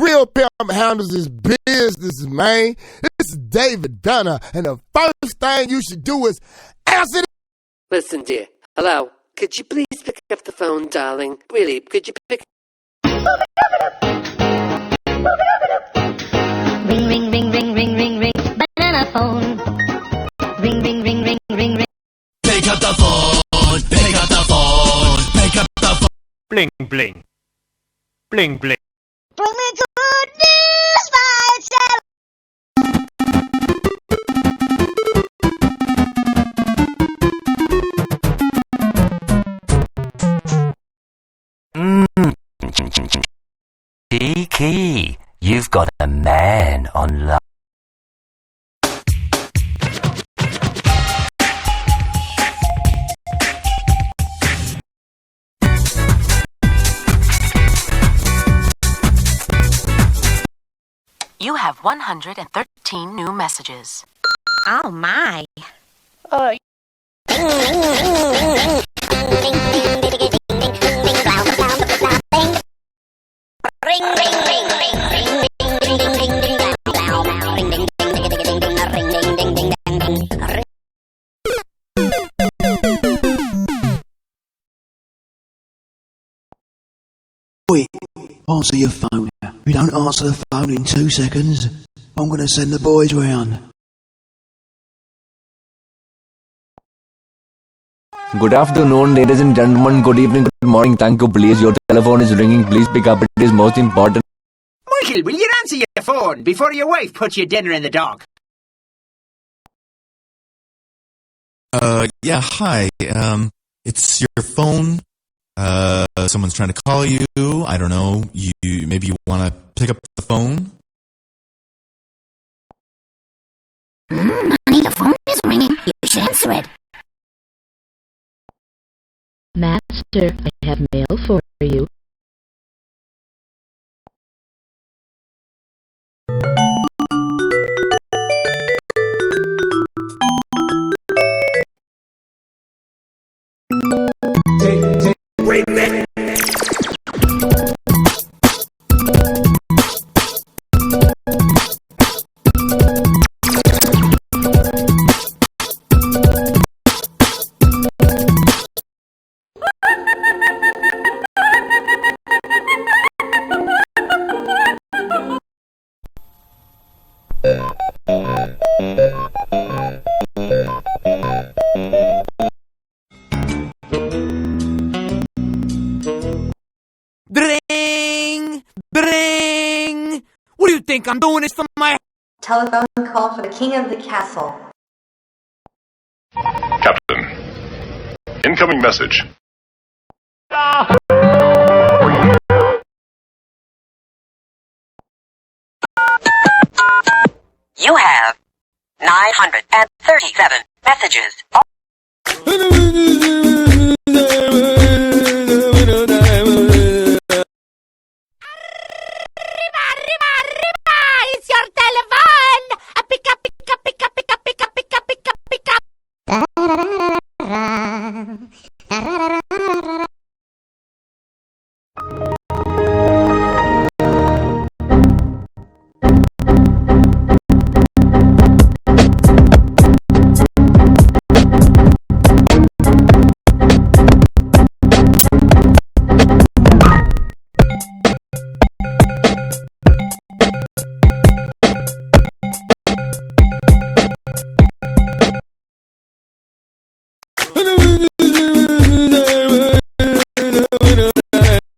real pimp handles his business, man. This is David Dunner, and the first thing you should do is answer. Listen, dear. Hello. Could you please pick up the phone, darling? Really, could you pick... Ring, ring, ring, ring, ring, ring, ring, banana phone. Ring, ring, ring, ring, ring, ring. Pick up the phone, pick up the phone, pick up the phone. Bling, bling. Bling, bling. Bring me good news, my child. Key, you've got a man online. You have 113 new messages. Oh my. Wait, answer your phone. If you don't answer the phone in 2 seconds, I'm going to send the boys round. Good afternoon, ladies and gentlemen. Good evening, good morning. Thank you, please. Your telephone is ringing. Please pick up. It is most important. Michael, will you answer your phone before your wife puts your dinner in the dog? Yeah, hi. It's your phone. Someone's trying to call you. I don't know. Maybe you want to pick up the phone? Honey, the phone is ringing. You should answer it. Master, I have mail for you. Wait a minute. Bring! Bring! What do you think? I'm doing this for my... Telephone call for the king of the castle. Captain. Incoming message. You have 937 messages. It's your telephone. Pick up, pick up, pick up, pick up, pick up, pick up, pick up, pick up.